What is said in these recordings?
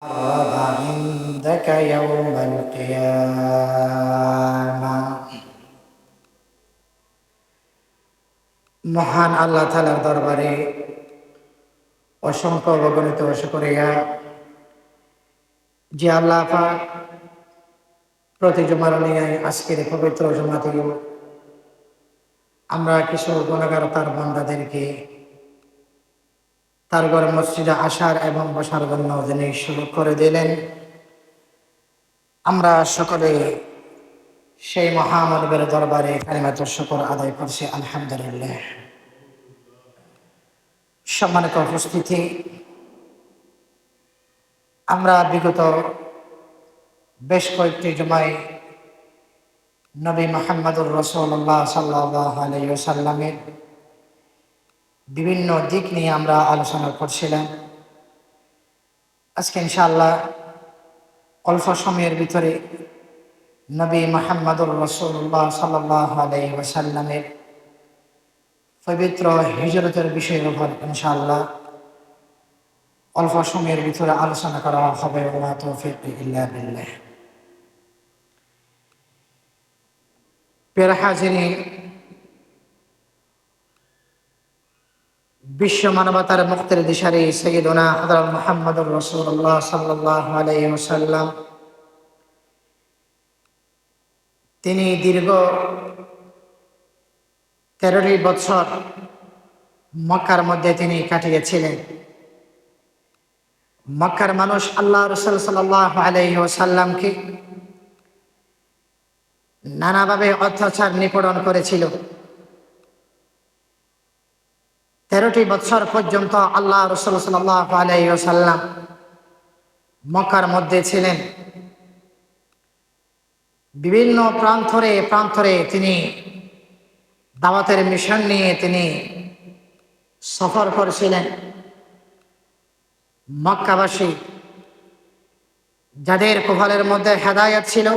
عندك يوم القيامة মহান আল্লাহ তাআলার দরবারে অসংখ্য অগণিত শুকরিয়া যে আল্লাহ পাক প্রতি জুমার নিয়ে আজকের পবিত্র জুমাতে আমরা কিছু গুনাহগার তার বান্দাদেরকে তার ঘর মসজিদে আসার এবং বসার জন্য যিনি সুযোগ করে দিলেন। আমরা সকলে সেই মহামানবের দরবারে কালিমাতুশ শুকর আদায় করছি আলহামদুলিল্লাহ। সম্মানিত উপস্থিতি, আমরা বিগত বেশ কয়েকটি জুমায় নবী মুহাম্মদুর রাসূলুল্লাহ সাল্লাল্লাহু আলাইহি ওয়াসাল্লামের বিভিন্ন দিক নিয়ে আমরা আলোচনা করছিলাম। আজকে ইনশাআল্লাহ অল্প সময়ের ভিতরে নবী মুহাম্মদুর রাসূলুল্লাহ সাল্লাল্লাহু আলাইহি ওয়াসাল্লামের পবিত্র হিজরতের বিষয়ের উপর ইনশাআল্লাহ অল্প সময়ের ভিতরে আলোচনা করা হবে। ওয়া তৌফিক ইল্লা বিল্লাহ। প্রিয় হাজিরিন, বিশ্ব মানবতার মুক্তির দিশারি সাইয়্যিদুনা হযরত মুহাম্মদুর রাসূলুল্লাহ সাল্লাল্লাহু আলাইহি ওয়াসাল্লাম তিনি দীর্ঘ 13টি বছর মক্কার মধ্যে তিনি কাটিয়েছিলেন। মক্কার মানুষ আল্লাহ রাসূল সাল্লাল্লাহু আলাইহি ওয়াসাল্লামকে নানাভাবে অত্যাচার নিপীড়ন করেছিল। 13টি বছর পর্যন্ত আল্লাহ রাসূল সাল্লাল্লাহু আলাইহি ওয়াসাল্লাম মক্কার মধ্যে ছিলেন। বিভিন্ন প্রান্তরে তিনি দাওয়াতের মিশন নিয়ে তিনি সফর করেছিলেন। মক্কাবাসী যাদের কপালের মধ্যে হেদায়েত ছিল,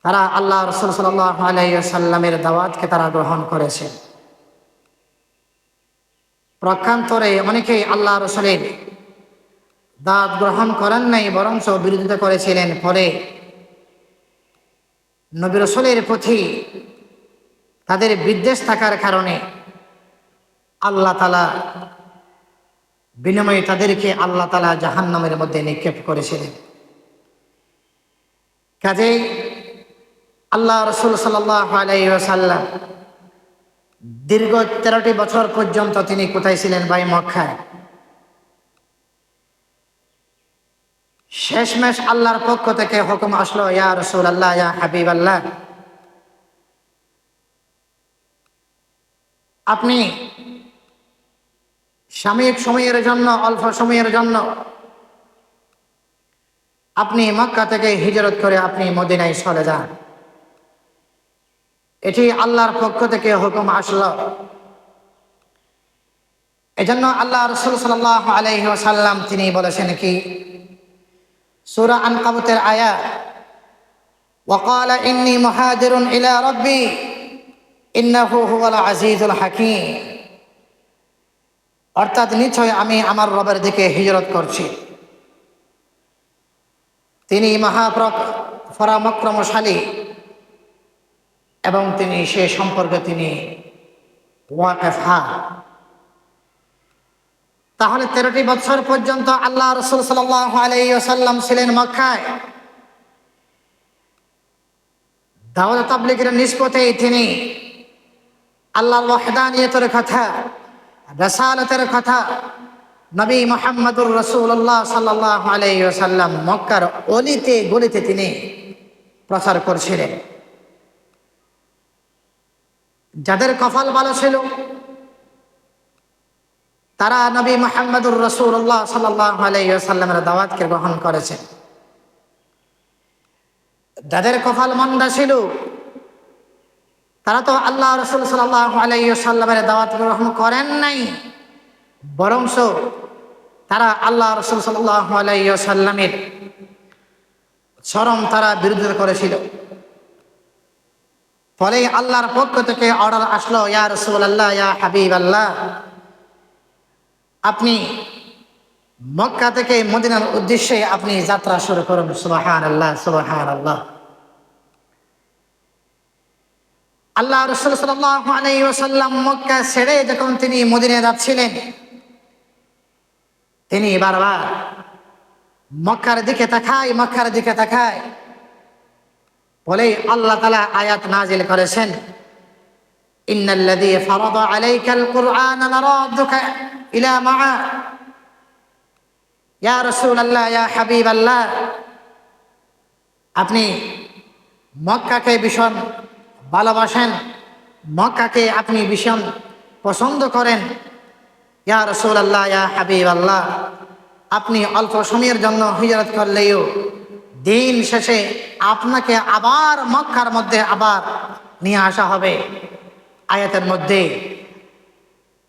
তারা আল্লাহ রাসূল সাল্লাল্লাহু আলাইহি ওয়াসাল্লামের দাওয়াতকে তারা গ্রহণ করেছে। প্রকান্তরে অনেকেই আল্লাহ রাসূলের দাওয়াত গ্রহণ করেন নাই, বরঞ্চ বিরোধিতা করেছিলেন। ফলে নবী রাসূলের প্রতি তাদের বিদ্বেষ থাকার কারণে আল্লাহ তাআলা বিনিময়ে তাদেরকে আল্লাহ তাআলা জাহান্নামের মধ্যে নিক্ষেপ করেছিলেন। কাজেই আল্লাহ রাসূল সাল্লাল্লাহু আলাইহি ওয়াসাল্লাম দীর্ঘ 13টি বছর পর্যন্ত তিনি কোথায় ছিলেন? ভাই, মক্কায়। শেষমেশ আল্লাহর পক্ষ থেকে হুকুম আসলো, ইয়া রাসূলুল্লাহ, ইয়া হাবিবাল্লাহ, আপনি সাময়িক সময়ের জন্য, অল্প সময়ের জন্য আপনি মক্কা থেকে হিজরত করে আপনি মদিনায় চলে যান। এটি আল্লাহর পক্ষ থেকে হুকুম আসলো। এজন্য আল্লাহ রাসূল সাল্লাল্লাহু আলাইহি ওয়াসাল্লাম তিনি বলেছেন কি, সূরা আনকাবুতের আয়াত, ওয়াকালা ইন্নী মুহাজিরুন ইলা রাব্বি ইন্নাহু হুয়াল আজিজুল হাকীম, অর্থাৎ নিশ্চয় আমি আমার রবের দিকে হিজরত করছি, তিনি পরাক্রমশালী এবং তিনি সে সম্পর্কে তিনি ওয়াকিফা। তাহলে 13টি বছর পর্যন্ত আল্লাহ রাসূল সাল্লাল্লাহু আলাইহি ওয়াসাল্লাম ছিলেন মক্কায়। দাওয়াত তাবলীগের নিসবতে তিনি আল্লাহর ওয়াহদানিয়তের কথা, রাসালাতের কথা, নবী মুহাম্মদুর রাসূলুল্লাহ সাল্লাল্লাহু আলাইহি ওয়াসাল্লাম মক্কার অলিতে গলিতে তিনি প্রচার করছিলেন। যাদের কপাল ভালো ছিল তারা নবী মুহাম্মদুর রাসূলুল্লাহ সাল্লাল্লাহু আলাইহি ওয়াসাল্লামের দাওয়াতকে গ্রহণ করেছে। যাদের কপাল মন্দা ছিল তারা তো আল্লাহ রাসূল সাল্লাল্লাহু আলাইহি ওয়াসাল্লামের দাওয়াত গ্রহণ করেন নাই, বরঞ্চ তারা আল্লাহ রাসূল সাল্লাল্লাহু আলাইহি ওয়াসাল্লামের চরম তারা বিরোধিতা করেছিল। ফলে আল্লাহর পক্ষ থেকে অর্ডার আসলো, ইয়া রাসূলুল্লাহ, ইয়া হাবিবাল্লাহ, আপনি মক্কা থেকে মদিনার উদ্দেশ্যে আপনি যাত্রা শুরু করুন। সুবহানাল্লাহ, সুবহানাল্লাহ। আল্লাহ রাসূল সাল্লাল্লাহু আলাইহি ওয়াসাল্লাম মক্কা ছেড়ে যখন তিনি মদিনায় যাচ্ছিলেন, তিনি বারবার মক্কার দিকে তাকায়, মক্কার দিকে তাকায় বলে আল্লাহ তাআলা আয়াত নাজিল করেছেন, ইন্নাল্লাযী ফারাদা আলাইকাল কুরআনা লারাদুকা ইলা মাআদ। ইয়া রাসূলুল্লাহ, ইয়া হাবিবাল্লাহ, আপনি মক্কাকে ভীষণ ভালোবাসেন, মক্কাকে আপনি ভীষণ পছন্দ করেন। ইয়া রাসূলুল্লাহ, ইয়া হাবিবাল্লাহ, আপনি অল্প সময়ের জন্য হিজরত করলেও দিন শেষে আপনাকে আবার মক্কার মধ্যে আবার নিয়ে আসা হবে। আয়াতের মধ্যে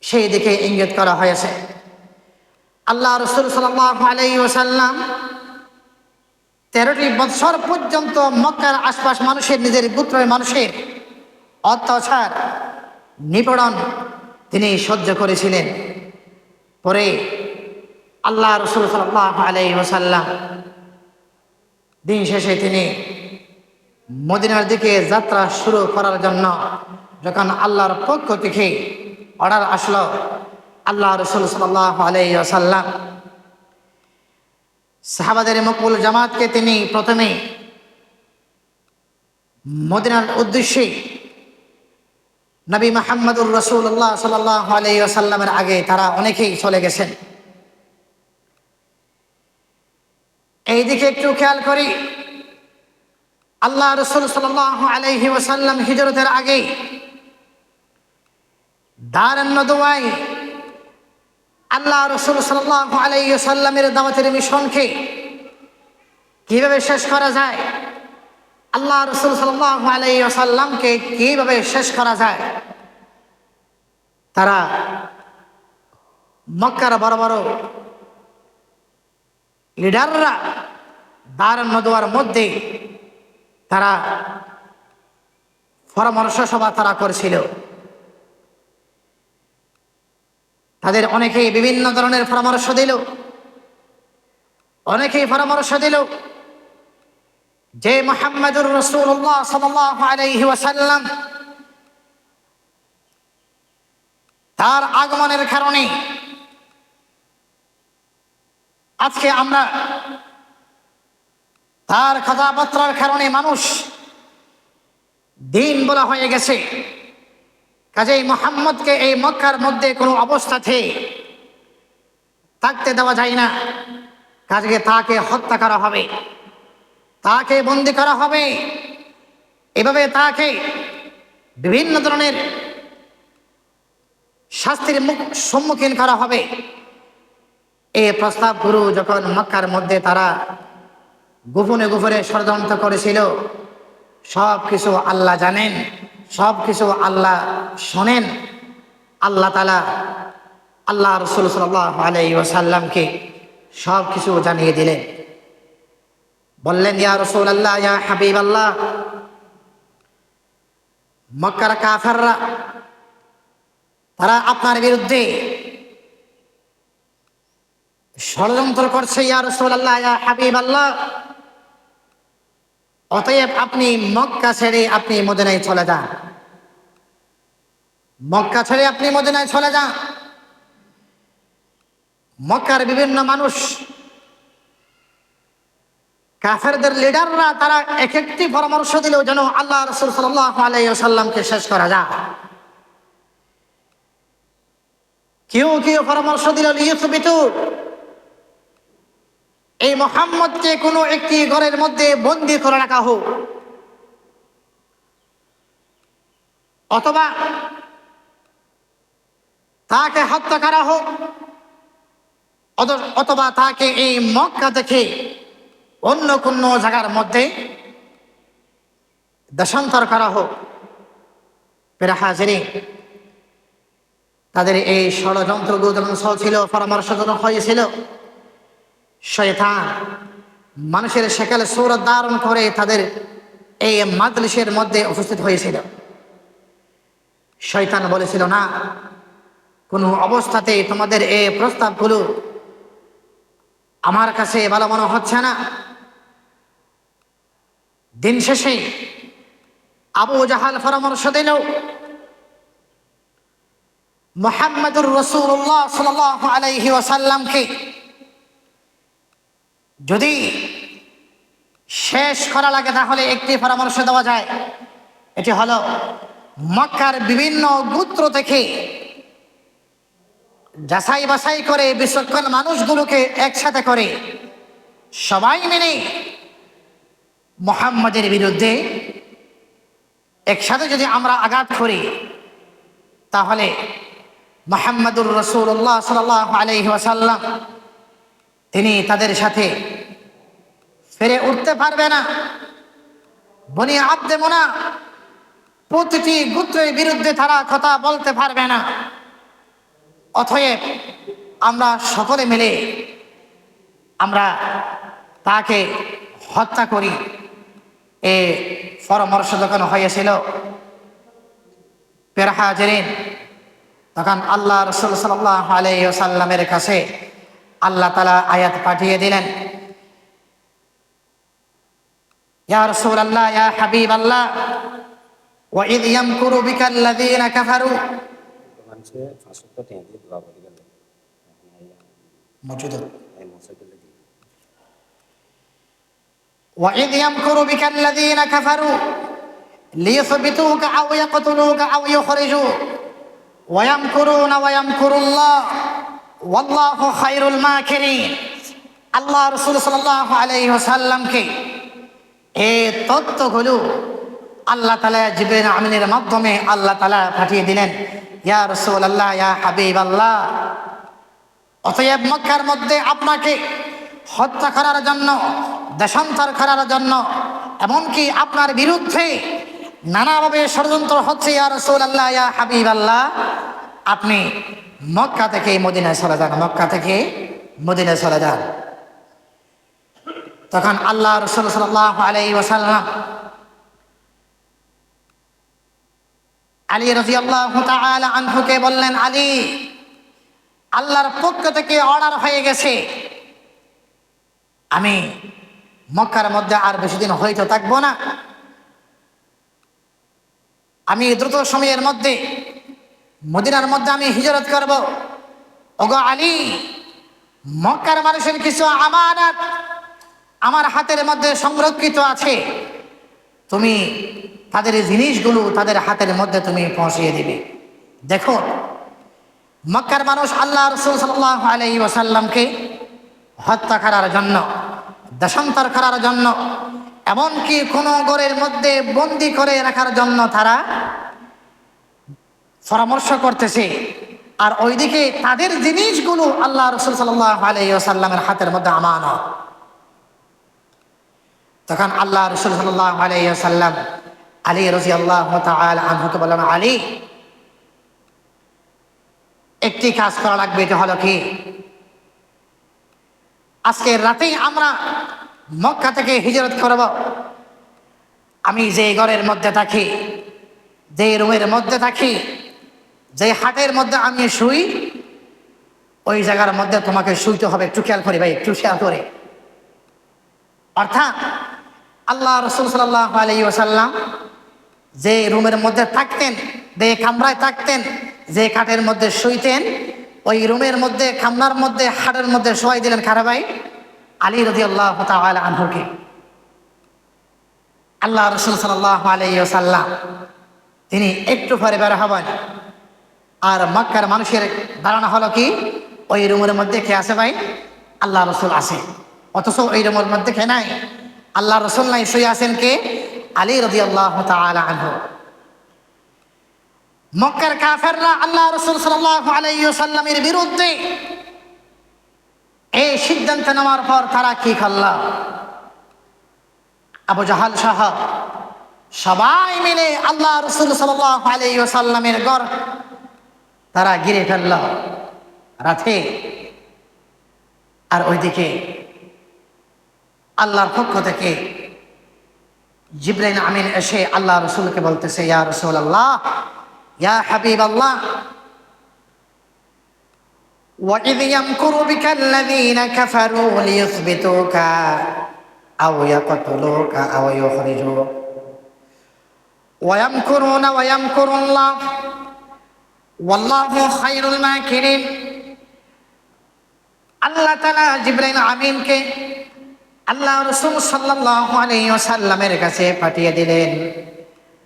সেই দিকে ইঙ্গিত করা হয়েছে। আল্লাহ রাসূল সাল্লাল্লাহু আলাইহি ওয়াসাল্লাম 13টি বছর পর্যন্ত মক্কার আশপাশ মানুষের, নিজের গোত্রের মানুষের অত্যাচার, নিপীড়ন তিনি সহ্য করেছিলেন। পরে আল্লাহ রাসূল সাল্লাল্লাহু আলাইহি ওয়াসাল্লাম দিন শেষে তিনি মদিনার দিকে যাত্রা শুরু করার জন্য যখন আল্লাহর পক্ষ থেকে অর্ডার আসলো, আল্লাহ রাসূল সাল্লাল্লাহু আলাইহি ওয়াসাল্লাম সাহাবাদের মকবুল জামাতকে তিনি প্রথমে মদিনার উদ্দেশ্যে নবী মুহাম্মদুর রাসূলুল্লাহ সাল্লাল্লাহু আলাইহি ওয়াসাল্লামের আগে তারা অনেকেই চলে গেছেন। এই দিকে একটু খেয়াল করি, আল্লাহ রাসূল সাল্লাল্লাহু আলাইহি ওয়াসাল্লাম হিজরতের আগে দারুন নদওয়ায় আল্লাহ রাসূল সাল্লাল্লাহু আলাইহি ওয়াসাল্লামের দাওয়াতের মিশনকে কিভাবে শেষ করা যায়, আল্লাহ রাসূল সাল্লাল্লাহু আলাইহি ওয়াসাল্লামকে কিভাবে শেষ করা যায়, তারা মক্কার বড় বড় লিডাররা দারুন নদওয়ার মধ্যে তারা পরামর্শ সভা তারা করেছিল। তাদের অনেকেই বিভিন্ন ধরনের পরামর্শ দিল, অনেকেই পরামর্শ দিল যে মুহাম্মদুর রাসূলুল্লাহ সাল্লাল্লাহু আলাইহি ওয়াসাল্লাম তার আগমনের কারণে আজকে আমরা, তার কথাবার্তার কারণে মানুষ দিন বলা হয়ে গেছে, কাজেই মুহাম্মদকে এই মক্কার মধ্যে কোনো অবস্থাতে থাকতে দেওয়া যায় না। কাজে তাকে হত্যা করা হবে, তাকে বন্দী করা হবে, এভাবে তাকে বিভিন্ন ধরনের শাস্তির সম্মুখীন করা হবে। এই প্রস্তাবগুলো যখন মক্কার মধ্যে তারা গোপনে গোপনে ষড়যন্ত্র করেছিল, সব কিছু আল্লাহ জানেন, সব কিছু আল্লাহ শোনেন। আল্লাহ তাআলা আল্লাহ রাসূল সাল্লাল্লাহু আলাইহি ওয়াসাল্লামকে সব কিছু জানিয়ে দিলেন। বললেন, ইয়া রাসূলুল্লাহ, ইয়া হাবিবাল্লাহ, মক্কার কাফেররা তারা আপনার বিরুদ্ধে ষড়যন্ত্র করছে। ইয়া রাসূলুল্লাহ, ইয়া হাবিবাল্লাহ, অতএব আপনি মক্কা ছেড়ে আপনি মদিনায় চলে যান, মক্কা ছেড়ে আপনি মদিনায় চলে যান। মক্কার বিভিন্ন মানুষ, কাফেরদের লিডাররা তারা এক একটি পরামর্শ দিল যেন আল্লাহ রাসূল সাল্লাল্লাহু আলাইহি ওয়াসাল্লামকে শেষ করা যায়। কেউ কেউ পরামর্শ দিল লিইউসবিতু, এই মুহাম্মদকে কোনো একটি ঘরের মধ্যে বন্দী করে রাখা হোক, অথবা তাকে হত্যা করা হোক, অথবা তাকে এই মক্কা থেকে অন্য কোনো জায়গার মধ্যে দেশান্তর করা হোক। প্রিয় হাজিরিন, তাদের এই ষড়যন্ত্রগুলো যখন চলছিল, পরামর্শ যখন হয়েছিল, শয়তান মানুষের শেকেল সূরত ধারণ করে তাদের এই মাজলিসের মধ্যে উপস্থিত হয়েছিল। শয়তান বলেছিল, না, কোনো অবস্থাতেই তোমাদের এই প্রস্তাবগুলো আমার কাছে ভালো মনে হচ্ছে না। দিন শেষে আবু জাহাল পরামর্শ দিল, মুহাম্মদুর রাসূলুল্লাহ সাল্লাল্লাহু আলাইহি ওয়াসাল্লামকে যদি শেষ করা লাগে তাহলে একটি পরামর্শ দেওয়া যায়। এটি হলো মক্কার বিভিন্ন গোত্র থেকে যাচাই বাছাই করে বিচক্ষণ মানুষগুলোকে একসাথে করে সবাই মিলে মুহাম্মদের বিরুদ্ধে একসাথে যদি আমরা আঘাত করি তাহলে মুহাম্মদুর রাসূলুল্লাহ সাল্লাল্লাহু আলাইহি ওয়াসাল্লাম তিনি তাদের সাথে ফিরে উঠতে পারবে না। বনি আব্দে মুনা প্রতিটি গোত্রের বিরুদ্ধে তারা কথা বলতে পারবে না। অতএব আমরা সকলে মিলে আমরা তাকে হত্যা করি। এ পরামর্শ যখন হয়েছিল প্রিয় হাজিরিন, তখন আল্লাহ রাসূল সাল্লাল্লাহু আলাইহি ওয়াসাল্লামের কাছে আল্লাহ তাআলা আয়াত পাঠিয়ে দিলেন, ইয়া রাসূলুল্লাহ ইয়া হাবিবাল্লাহ ওয়া ইয ইয়ামকুরু বিকাল্লাযীনা কাফারু وإذ يمكر بك الذين كفروا ليثبتوك أو يقتلوك أو يخرجوك ويمكرون ويمكر الله والله خير الماكرين। আল্লাহ রাসূল সাল্লাল্লাহু আলাইহি ওয়াসাল্লামকে এই তথ্যগুলো আল্লাহ তাআলা জিবরিল আমিনের মাধ্যমে আল্লাহ তাআলা পাঠিয়ে দিলেন, ইয়া রাসূলুল্লাহ ইয়া হাবিবাল্লাহ, অতএব মক্কার মধ্যে আপনাকে হত্যা করার জন্য, দেশান্তর করার জন্য, এমনকি আপনার বিরুদ্ধে নানাভাবে ষড়যন্ত্র হচ্ছে। ইয়া রাসূলুল্লাহ ইয়া হাবিবাল্লাহ, আপনি মক্কা থেকে মদিনায় চলে যান, মক্কা থেকে মদিনায় চলে যান। তখন আল্লাহ রাসূল সাল্লাল্লাহু আলাইহি ওয়াসাল্লাম আলী রাদিয়াল্লাহু তাআলা আনহুকে বললেন, আলী, আল্লাহর পক্ষ থেকে অর্ডার হয়ে গেছে, আমি মক্কার মধ্যে আর বেশি দিন হয়তো থাকবো না। আমি দ্রুত সময়ের মধ্যে মদিনার মধ্যে আমি হিজরত করব। ওগো আলী, মক্কার মানুষের কিছু আমানত আমার হাতের মধ্যে সংরক্ষিত আছে, তুমি তাদের জিনিসগুলো তাদের হাতের মধ্যে তুমি পৌঁছিয়ে দিবে। দেখো, মক্কার মানুষ আল্লাহ রাসূল সাল্লাল্লাহু আলাইহি ওয়াসাল্লামকে হত্যা করার জন্য, দেশান্তর করার জন্য, এমনকি কোনো ঘরের মধ্যে বন্দি করে রাখার জন্য তারা পরামর্শ করতেছে। আর ওইদিকে তাদের জিনিসগুলো আল্লাহ রাসূল সাল্লাল্লাহু আলাইহি ওয়াসাল্লামের হাতের মধ্যে আমানত। তখন আল্লাহ রাসূল সাল্লাল্লাহু আলাইহি ওয়াসাল্লাম আলী রাদিয়াল্লাহু তাআলা আনহুকে বললেন, আলী, একটি কাজ করা লাগবে। এটা হলো কি, আজকে রাতেই আমরা মক্কা থেকে হিজরত করব। আমি যে ঘরের মধ্যে থাকি, যে রুমের মধ্যে থাকি, যে হাটের মধ্যে আমি শুই, ওই জায়গার মধ্যে তোমাকে শুইতে হবে। একটু খেয়াল করি ভাই, একটু খেয়াল করে। অর্থাৎ আল্লাহ রাসূল সাল্লাল্লাহু আলাইহি ওয়াসাল্লাম যে রুমের মধ্যে থাকতেন, যে কামরায় থাকতেন, যে খাটের মধ্যে শুইতেন, ওই রুমের মধ্যে, কামরার মধ্যে, হাটের মধ্যে শোয়াই দিলেন কারা ভাই? আলী রাদিয়াল্লাহু তাআলা আনহুকে। আল্লাহ রাসূল সাল্লাল্লাহু আলাইহি ওয়াসাল্লাম তিনি একটু পরে বের হবেন, আর মক্কার মানুষের ধারণা হলো কি, ওই রুমের মধ্যে কে আছে ভাই? আল্লাহ রাসূল আছে। অথচ ওই রুমের মধ্যে কে নাই? আল্লাহ রাসূল নাই, শুয়ে আছেন কে? আলী রাদিয়াল্লাহু তাআলা আনহু। মক্কার কাফেররা আল্লাহ রাসূল সাল্লাল্লাহু আলাইহি ওয়াসাল্লামের বিরুদ্ধে এই সিদ্ধান্ত নেওয়ার পর তারা কি করল? আবু জাহাল সহ সবাই মিলে আল্লাহ রাসূল সাল্লাল্লাহু আলাইহি ওয়াসাল্লামের ঘর তারা ঘিরে ফেলল রাতে। আর ওইদিকে আল্লাহর পক্ষ থেকে জিবরাইল আমিন এসে আল্লাহ রাসূলকে বলতেছে, ইয়া রাসূলুল্লাহ, ইয়া হাবিবাল্লাহ, وإذ يمكر بك الذين كفروا ليثبتوك أو يقتلوك أو يخرجوك ويمكرون ويمكر الله والله خير الماكرين। আল্লাহ তাআলা জিবরাইল আমিনকে আল্লাহ রাসূল সাল্লাল্লাহু আলাইহি ওয়াসাল্লামের কাছে পাঠিয়ে দিলেন।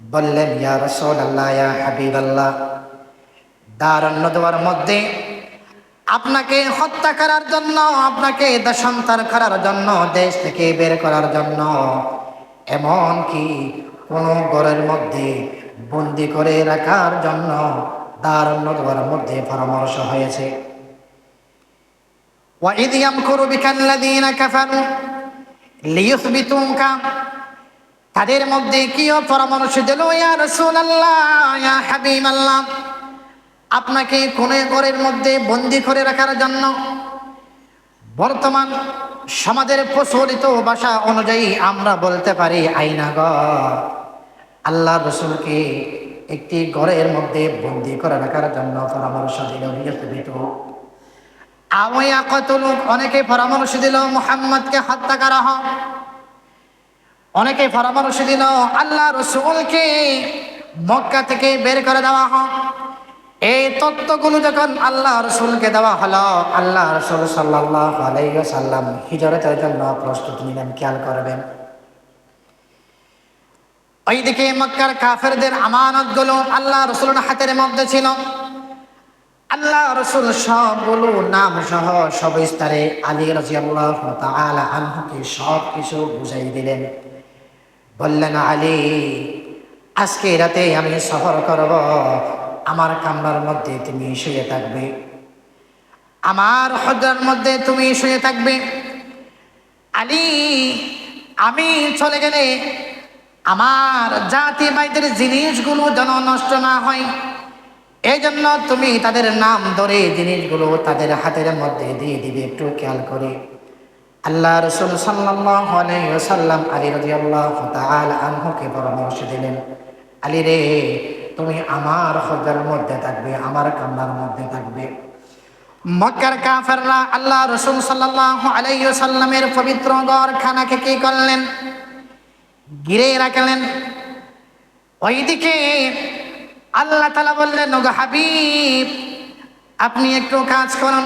বললেন, ইয়া রাসূলুল্লাহ, ইয়া হাবিবাল্লাহ, দারুন নদওয়ার মধ্যে আপনাকে হত্যা করার জন্য, আপনাকে দেশান্তর করার জন্য, দেশ থেকে বের করার জন্য, এমন কি কোন ঘরের মধ্যে বন্দি করে রাখার জন্য দারুন নদওয়ার মধ্যে পরামর্শ হয়েছে। وَإِذْ يَمْكُرُ بِكَ الَّذِينَ كَفَرُوا لِيُثْبِتُوكَ, তাদের মধ্যে কিও পরামর্শ দিল, ইয়া রাসূলুল্লাহ, ইয়া হাবিবাল্লাহ, আপনাকে কোন ঘরের মধ্যে বন্দি করে রাখার জন্য। বর্তমান সমাজের প্রচলিত ভাষা অনুযায়ী আমরা বলতে পারি আয়নাঘর। আল্লাহ রাসূলকে একটি ঘরের মধ্যে বন্দি করে রাখার জন্য পরামর্শ দিল। অনেকে পরামর্শ দিল মুহাম্মদকে হত্যা করা হোক, অনেকে পরামর্শ দিল আল্লাহ রাসূলকে মক্কা থেকে বের করে দেওয়া হোক। এই তত্ত্বগুলো যখন আল্লাহ রাসূলকে দেওয়া হলো, আল্লাহ রাসূল সাল্লাল্লাহু আলাইহি ওয়াসাল্লাম হিজরতের জন্য প্রস্তুতি নিলেন। খেয়াল করবেন, ওইদিকে মক্কার কাফেরদের আমানতগুলো আল্লাহ রাসূলের হাতের মধ্যে ছিল। আল্লাহ রাসূল সবগুলো নাম সহ সবিস্তারে আলী রাদিয়াল্লাহু তাআলা আনহুকে সব কিছু বুঝাই দিলেন। বললেন, আলী, আজকে রাতে আমি সফর করব, আমার কামরার মধ্যে তুমি শুয়ে থাকবে, আমার হুজরার মধ্যে তুমি শুয়ে থাকবে। আলী, আমি চলে গেলে আমার জাতি ভাইদের জিনিসগুলো যেন নষ্ট না হয়, এই জন্য তুমি তাদের নাম ধরে জিনিসগুলো তাদের হাতের মধ্যে দিয়ে দিবে। একটু খেয়াল করে আল্লাহ রাসূল সাল্লাল্লাহু আলাইহি ওয়াসাল্লাম আলী রাদিয়াল্লাহু তাআলা আনহুকে পরামর্শ দিলেন, আলী রে, তুমি আমার হুজরার মধ্যে থাকবে, আমার কামরার মধ্যে থাকবে। মক্কার কাফেররা আল্লাহ রাসূল সাল্লাল্লাহু আলাইহি ওয়াসাল্লামের পবিত্র ঘরখানাকে কি করলেন? ঘিরে রাখলেন। ওইদিকে আল্লাহ তাআলা বললেন, ওগো হাবিব, আপনি একটু কাজ করুন,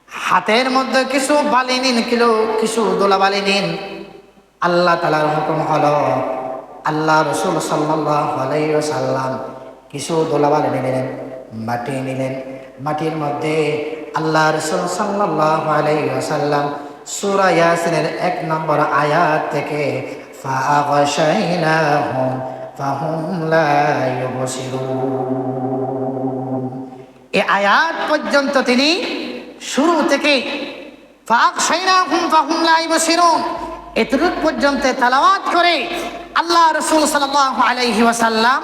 হাতের মধ্যে কিছু বালি নিন, কিছু দোলা বালি নিন। আল্লাহ তাআলার হুকুম হলো, আল্লাহ রাসূল সাল্লাল্লাহু আলাইহি ওয়াসাল্লাম কিছু দোলা বালি নিলেন, মাটি নিলেন। মাটির মধ্যে আল্লাহ রাসূল সাল্লাল্লাহু আলাইহি ওয়াসাল্লাম সূরা ইয়াসিনের 1 নম্বর আয়াত থেকে ফাআগশাইনাহুম ফাহুম লা ইউবসিরুন, এই আয়াত পর্যন্ত তিনি শুরু থেকে ফাআগশাইনাহুম ফাহুম লা ইউবসিরুন এতটুকু পর্যন্ত তেলাওয়াত করে আল্লাহ রাসূল সাল্লাল্লাহু আলাইহি ওয়াসাল্লাম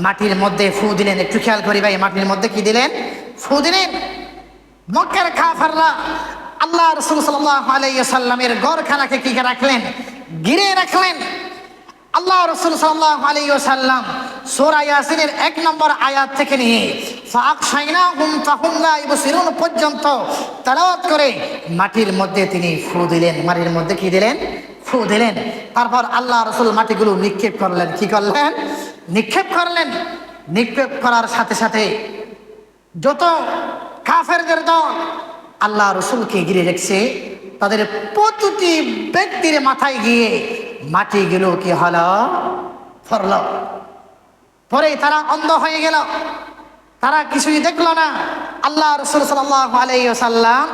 মাটির মধ্যে ফু দিলেন। একটু খেয়াল করি ভাই, মাটির মধ্যে কি দিলেন? ফু দিলেন। মক্কার কাফেররা আল্লাহ রাসূল সাল্লাল্লাহু আলাইহি ওয়াসাল্লামের ঘরখানাকে কি রাখলেন? ঘিরে রাখলেন। আল্লাহ রাসূল সাল্লাল্লাহু আলাইহি ওয়াসাল্লাম সূরা ইয়াসিনের 1 নম্বর আয়াত থেকে নিয়ে ফাআগশাইনাহুম ফাহুম লা ইউবসিরুন পর্যন্ত তেলাওয়াত করে মাটির মধ্যে তিনি ফু দিলেন। মাটির মধ্যে কি দিলেন? ফু দিলেন। তারপর আল্লাহ রাসূল মাটিগুলো নিক্ষেপ করলেন। কি করলেন? নিক্ষেপ করলেন। নিক্ষেপ করার সাথে সাথে যত কাফেরদের দল আল্লাহ রাসূলকে ঘিরে রেখেছে, তাদের প্রতিটি ব্যক্তির মাথায় গিয়ে মাটিগুলো কি হলো? পড়ল। পরে তারা অন্ধ হয়ে গেল, তারা কিছুই দেখলো না। আল্লাহ রাসূল সাল্লাল্লাহু আলাইহি ওয়াসাল্লাম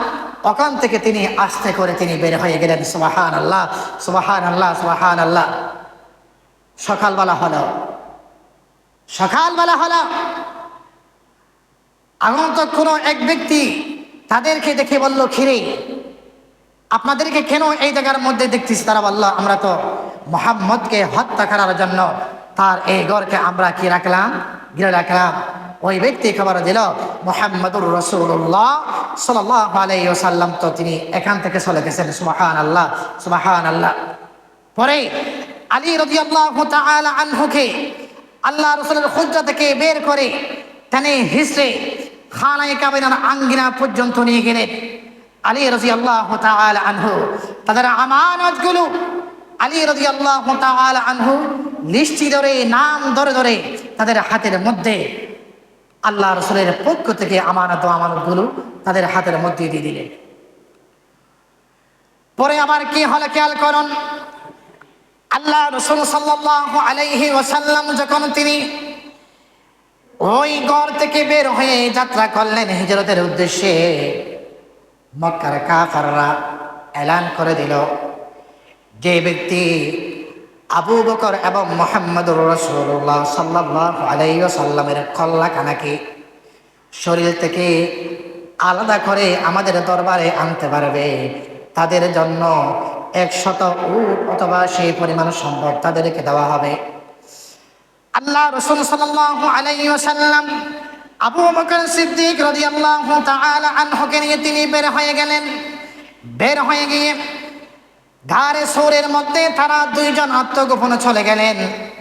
ওখান থেকে তিনি আস্তে করে তিনি বের হয়ে গেলেন। সুবহানাল্লাহ, সুবহানাল্লাহ, সুবহানাল্লাহ। সকালবেলা হলো, সকালবেলা হলো। আগন্তুক কোনো এক ব্যক্তি তাদেরকে দেখে বলল, খিরে, আপনাদেরকে কেন এই জায়গার মধ্যে দেখতেছি? তারা বলল, আমরা তো মুহাম্মদকে হত্যা করার জন্য তার এই ঘরকে আমরা কি রাখলাম? ঘিরে রাখলাম। ওই ব্যক্তি খবর দিল, মুহাম্মদুর রাসূলুল্লাহ সাল্লাল্লাহু আলাইহি ওয়াসাল্লাম তো তিনি এখান থেকে চলে গেছেন। সুবহানাল্লাহ, সুবহানাল্লাহ। পরে আলী রাদিয়াল্লাহু তাআলা আনহুকে আল্লাহ রাসূলের হুজরা থেকে বের করে টেনে হিসড়ে খানায়ে কাবার আঙ্গিনা পর্যন্ত নিয়ে গেলেন। আলী রাদিয়াল্লাহু তাআলা আনহু তাদের আমানতগুলো আলী রাদিয়াল্লাহু তাআলা আনহু লিস্টি ধরে নাম ধরে ধরে তাদের হাতের মধ্যে আল্লাহ রাসূলের পক্ষ থেকে আমানতগুলো তাদের হাতের মধ্যে দিয়ে দিলেন। পরে আবার কি হলো খেয়াল করুন, আল্লাহ রাসূল সাল্লাল্লাহু আলাইহি ওয়াসাল্লাম যখন তিনি ওই ঘর থেকে বের হয়ে যাত্রা করলেন হিজরতের উদ্দেশ্যে, মক্কার কাফেররা এলান করে দিল, যে ব্যক্তি আবু বকর এবং মুহাম্মদুর রাসূলুল্লাহ সাল্লাল্লাহু আলাইহি ওয়াসাল্লামের কল্লা কানাকে শরীর থেকে আলাদা করে আমাদের দরবারে আনতে পারবে, তাদের জন্য 100 উট অথবা সেই পরিমাণ সম্পদ তাদেরকে দেওয়া হবে। আল্লাহ রাসূল সাল্লাল্লাহু আলাইহি ওয়াসাল্লাম আবু বকর সিদ্দিক রাদিয়াল্লাহু তাআলা আনহুকে নিয়ে তিনি বের হয়ে গেলেন। বের হয়ে গিয়ে গারে সূরের মধ্যে তারা দুইজন আত্মগোপনে চলে গেলেন।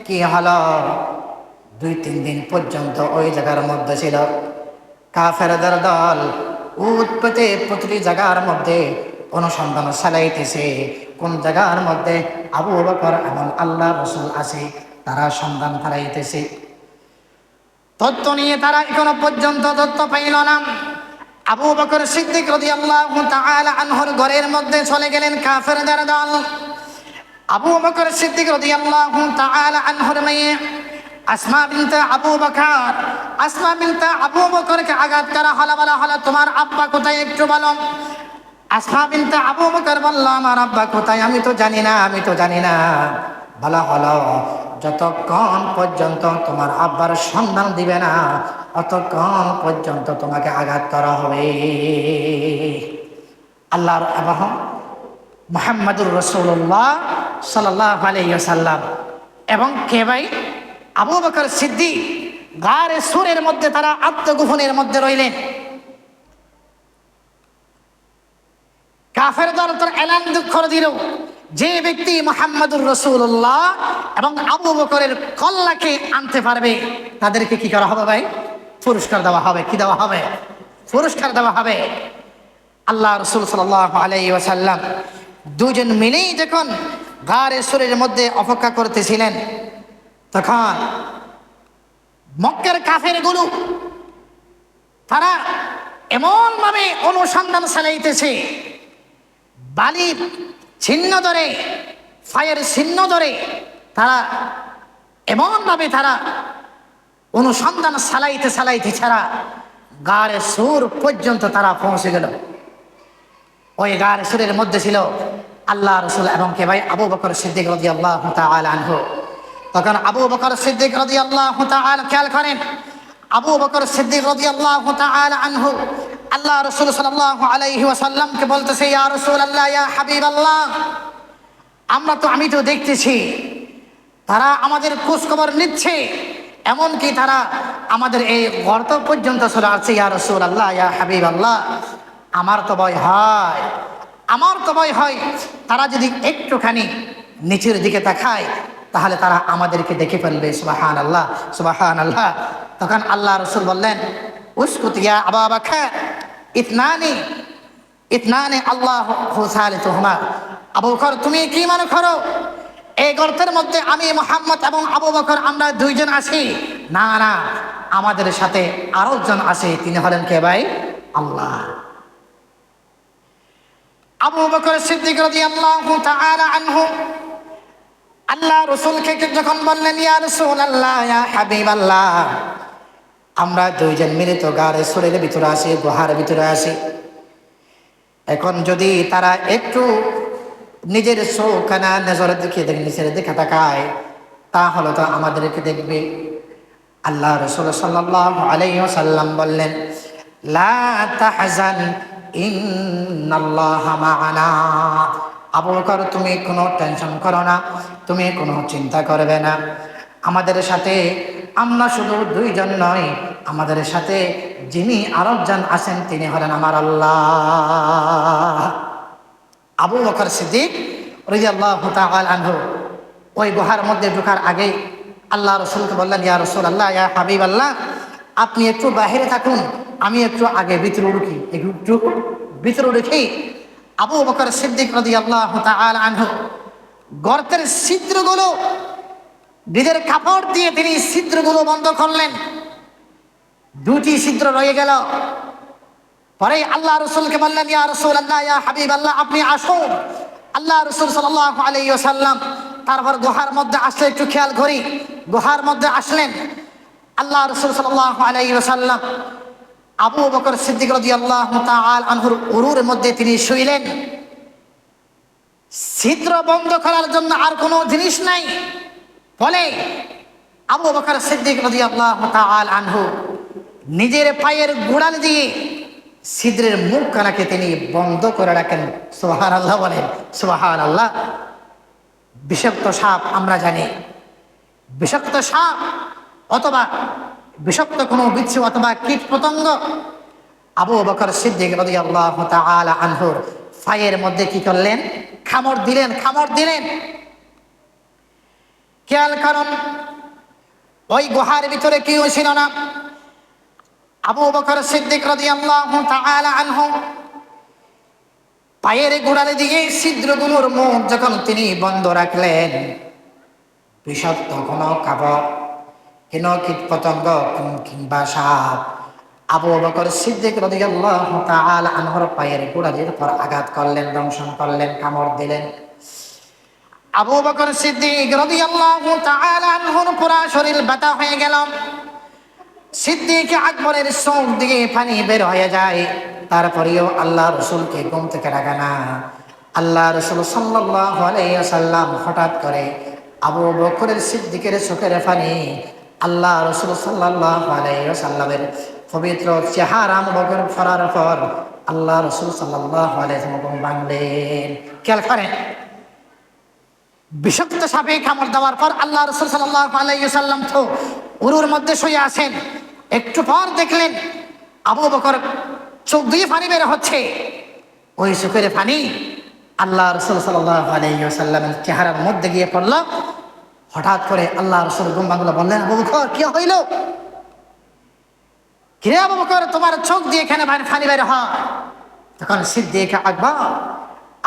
কি হলো, 2-3 দিন পর্যন্ত ওই জায়গার মধ্যে ছিল কাফেরদের দল উট পেতে প্রতিটি জায়গার মধ্যে অনুসন্ধান চালাইতেছে, কোন জায়গার মধ্যে আবু বকর এবং আল্লাহ রাসূল আছে তারা সন্ধান হারাইতেছে। তথ্য নিয়ে তারা এখনো পর্যন্ত তথ্য পাইল না। আবু বকর সিদ্দিক রাদিয়াল্লাহু তাআলা আনহুর ঘরের মধ্যে চলে গেলেন কাফেরদের দল। আবু বকর সিদ্দিক রাদিয়াল্লাহু তাআলা আনহুর মেয়ে আসমা বিনতে আবু বকরকে আঘাত করা হলো, বলা হলো তোমার আব্বা কোথায় একটু বলো। আসমা বিনতে আবু বকর বলল আমার আব্বা কোথায় আমি তো জানি না। বলা হলো যতক্ষণ পর্যন্ত তোমার আব্বার সন্ধান দিবে না অতক্ষণ পর্যন্ত তোমাকে আঘাত করা হবে। আল্লাহর আবাহ মুহাম্মদুর রাসূলুল্লাহ সাল্লাল্লাহু আলাইহি ওয়াসাল্লাম এবং কে ভাই আবু বকর সিদ্দিক গারে সূরের মধ্যে তারা আত্মগোপনের মধ্যে রইলেন। কাফের দল তার এলান করে দিল, যে ব্যক্তি মুহাম্মদুর রাসূলুল্লাহ এবং আবু বকরের কল্লাকে আনতে পারবে তাদেরকে কি করা হবে ভাই? পুরস্কার দেওয়া হবে। কি দেওয়া হবে? পুরস্কার দেওয়া হবে। আল্লাহ রাসূল সাল্লাল্লাহু আলাইহি ওয়াসাল্লাম দুজন মিলেই যখন গারে সূরের মধ্যে অপেক্ষা করতেছিলেন, তখন মক্কার কাফেরগুলো তারা এমন ভাবে অনুসন্ধান চালাইতেছে, বালির চিহ্ন ধরে ফায়ার চিহ্ন ধরে তারা এমনভাবে তারা অনুসন্ধান চালাইতে ছাড়া গারে সুর পর্যন্ত তারা পৌঁছে গেল। ওই গারে সুরের মধ্যে ছিল আল্লাহ রাসূল এবং কে ভাই আবু বকর সিদ্দিক রাদিয়াল্লাহু তাআলা আনহু। তখন আবু বকর সিদ্দিক রাদিয়াল্লাহু তাআলা খেয়াল করেন, আবু বকর সিদ্দিক রাদিয়াল্লাহু তাআলা আনহু আল্লাহ রাসূল সাল্লাল্লাহু আলাইহি ওয়াসাল্লামকে বলতেছে, ইয়া রাসূলুল্লাহ ইয়া হাবিবাল্লাহ, আমি তো দেখতেছি তারা আমাদের খোঁজ খবর নিচ্ছে, এমনকি তারা আমাদের এই গর্ত পর্যন্ত চলে আসছে। ইয়া রাসূলুল্লাহ ইয়া হাবিবাল্লাহ, আমার তো ভয় হয় তারা যদি একটুখানি নিচের দিকে তাকায় তাহলে তারা আমাদেরকে দেখে ফেলবে। সুবহানাল্লাহ সুবহানাল্লাহ। তখন আল্লাহ রাসূল বললেন, উসকুত ইয়া আবু বকর, ইতনানি আল্লাহু সালিসুহুমা। আবু বকর তুমি কি মনে করো এই গর্তের মধ্যে আমি মুহাম্মদ এবং আবু বকর আমরা দুইজন আছি? না, আমাদের সাথে আরো একজন আছে, তিনি হলেন কে ভাই? আল্লাহ। আবু বকর সিদ্দিক রাদিয়াল্লাহু তাআলা আনহু আল্লাহ রাসূলকে যখন বললেন, ইয়া রাসূলুল্লাহ ইয়া হাবিবাল্লাহ, আমরা দুইজন মিলে তো গারে সূরের ভিতরে আছি, গুহার ভিতরে আছি, এখন যদি তারা একটু নিজের চোখখানা নজরের দিকে নিচের দিকে তাকায় তাহলে তো আমাদেরকে দেখবে। আল্লাহ রাসূল সাল্লাল্লাহু আলাইহি ওয়াসাল্লাম বললেন, লা তাহজান ইন্নাল্লাহা মা'ানা। আবু বকর তুমি কোনো টেনশন করো না, তুমি কোনো চিন্তা করবে না, আমাদের সাথে আমরা শুধু দুইজন নয়, আমাদের সাথে যিনি আরেকজন আছেন তিনি হলেন আমার আল্লাহ। আবু বকর সিদ্দিক রাদিয়াল্লাহু তাআলা আনহু ওই গুহার মধ্যে ঢোকার আগে আল্লাহ রাসূলকে বললেন, ইয়া রাসূলুল্লাহ ইয়া হাবিবাল্লাহ, আপনি একটু বাহিরে থাকুন, আমি একটু আগে ভিতরে ঢুকি। একটু ভিতরে ঢুকি আবু বকর সিদ্দিক রাদিয়াল্লাহু তাআলা আনহু গর্তের ছিদ্রগুলো নিজের কাপড় দিয়ে তিনি ছিদ্রগুলো বন্ধ করলেন। দুটি ছিদ্র রয়ে গেল। পরে আল্লাহ রসুলকে বললেন, ইয়া রাসূলুল্লাহ, ইয়া হাবিবাল্লাহ, আপনি আসুন। আল্লাহ রসুল সাল্লাল্লাহু আলাইহি ওয়াসাল্লাম তারপর গুহার মধ্যে আসলে, একটু খেয়াল করি, গুহার মধ্যে আসলেন। আল্লাহ রসুল সাল্লাল্লাহু আলাইহি ওয়াসাল্লাম আবু বকর সিদ্দিক রাদিয়াল্লাহু তাআলা আনহুর উরুর মধ্যে তিনি শুইলেন। ছিদ্র বন্ধ করার জন্য আর কোনো জিনিস নাই। ফলে আবু বকর সিদ্দিক রাদিয়াল্লাহু তাআলা আনহু নিজের পায়ের গোড়ালি দিয়ে ছিদ্রের মুখখানাকে তিনি বন্ধ করে রাখেন। সুবহানাল্লাহ বলেন, সুবহানাল্লাহ। বিষাক্ত সাপ আমরা জানি, বিষাক্ত সাপ অথবা বিষাক্ত কোনো বিচ্ছু অথবা কীট পতঙ্গ আবু বকর সিদ্দিক রাদিয়াল্লাহু তাআলা আনহুর পায়ের মধ্যে কি করলেন? কামড় দিলেন, কামড় দিলেন। খেয়াল করুন, ওই গুহার ভিতরে কেউ ছিল না। আবু বকর সিদ্দিক রাদিয়াল্লাহু তাআলা আনহু পায়ের গোড়ালি দিয়ে ছিদ্রগুলোর মুখ যখন তিনি বন্ধ রাখলেন, বিষাক্ত কোনো কাপড়, কোনো কীট পতঙ্গ কিংবা সাপ আবু বকর সিদ্দিক রাদিয়াল্লাহু তাআলা আনহুর পায়ের গোড়ালির উপর আঘাত করলেন, দংশন করলেন, কামড় দিলেন। আবু বকর সিদ্দিক রাদিয়াল্লাহু তাআলা আনহুর পুরা শরীর ব্যথা হয়ে গেল। সিদ্দিক আকবরের চোখ দিয়ে পানি বের হয়ে যায়। তারপরেও আল্লাহ রসুলকে ঘুম থেকে ডাকে না। আল্লাহ রসুল সাল্লাল্লাহু আলাইহি ওয়াসাল্লাম হঠাৎ করে আবু বকরের সিদ্দিকের চোখের পানি আল্লাহ রসুল সাল্লাল্লাহু আলাইহি ওয়াসাল্লামের পবিত্র চেহারা মুবারক ফরার পর আল্লাহ রসুল সাল্লাল্লাহু আলাইহি ওয়াসাল্লাম বাংলেন। খেয়াল করেন, বিষাক্ত সাপে কামড় দেওয়ার পর আল্লাহ রসুল সাল্লাল্লাহু আলাইহি ওয়াসাল্লাম তো উরুর মধ্যে শুয়ে আছেন। একটু পর দেখলেন আবু বকর চোখ দিয়ে পানি বের হচ্ছে। ওই চোখের পানি আল্লাহ রসুল সাল্লাল্লাহু আলাইহি ওয়াসাল্লামের চেহারার মধ্যে গিয়ে পড়ল। হঠাৎ করে আল্লাহ রসুল ঘুম ভাঙলো, বললেন, আবু বকর কি হইল? কিরে আবু বকর, তোমার চোখ দিয়ে এখানে পানি বের হয়? তখন সিদ্দিক আকবর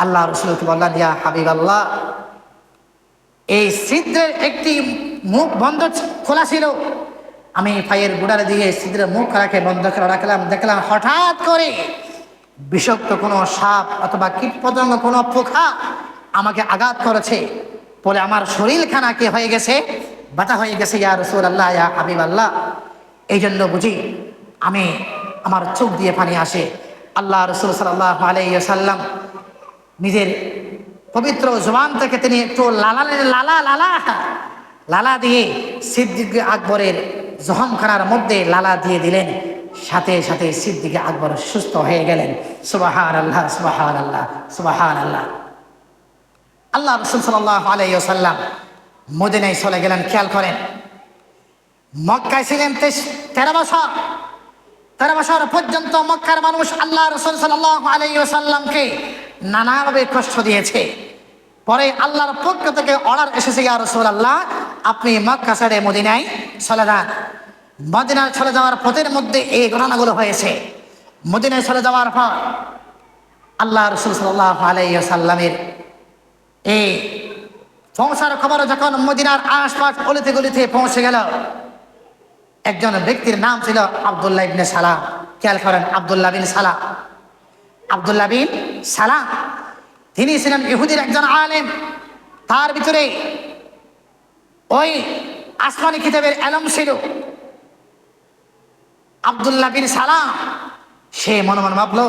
আল্লাহ রসুলকে বললেন, ইয়া হাবিবাল্লাহ, এই ছিদ্রের একটি মুখ বন্ধ খোলা ছিল, আমি পায়ের গোড়ালি দিয়ে ছিদ্রের মুখ রাখে বন্ধ করে রাখলাম। দেখলাম হঠাৎ করে বিষাক্ত কোনো সাপ অথবা কীট পতঙ্গ কোনো পোকা আমাকে আঘাত করেছে। পরে আমার শরীরখানা কি হয়ে গেছে? ব্যথা হয়ে গেছে। ইয়া রাসূলুল্লাহ, ইয়া হাবিবাল্লাহ, এই জন্য বুঝি আমি আমার চোখ দিয়ে পানি আসে। আল্লাহ রসুল সাল্লাল্লাহু আলাইহি ওয়াসাল্লাম নিজের পবিত্র জবান থেকে তিনি একটু লালা দিয়ে সিদ্দিক আকবরের জহমখানার মধ্যে লালা দিয়ে দিলেন। সাথে সাথে সিদ্দিক আকবর সুস্থ হয়ে গেলেন। সুবহানাল্লাহ, সুবহানাল্লাহ, সুবহানাল্লাহ। আল্লাহ রাসূল সাল্লাল্লাহু আলাইহি ওয়াসাল্লাম মদিনায় চলে গেলেন। খেয়াল করেন, মক্কায় ছিলেন 13 বছর। 13 বছর পর্যন্ত মক্কার মানুষ আল্লাহ রাসূল সাল্লাল্লাহু আলাইহি ওয়াসাল্লামকে নানাভাবে কষ্ট দিয়েছে। পরে আল্লাহর পক্ষ থেকে অর্ডার এসেছে, ইয়া রাসূলুল্লাহ, আপনি মক্কা ছেড়ে মদিনায় চলে যান। মদিনায় চলে যাওয়ার পথের মধ্যে এই ঘটনাগুলো হয়েছে। মদিনায় চলে যাওয়ার পর আল্লাহ রাসূল সাল্লাল্লাহু আলাইহি ওয়াসাল্লামের এই পৌঁছার খবর যখন মদিনার আশপাশ অলিতে গলিতে পৌঁছে গেল, একজন ব্যক্তির নাম ছিল আব্দুল্লাহ ইবনে সালাম। খেয়াল করেন, আব্দুল্লাহ বিন সালাম, আব্দুল্লাহ বিন সালাম, তিনি ছিলেন ইহুদির একজন আলেম। তার ভিতরে ওই আসমানি কিতাবের ইলম ছিল। আব্দুল্লাহ বিন সালাম সে মনে মনে ভাবল,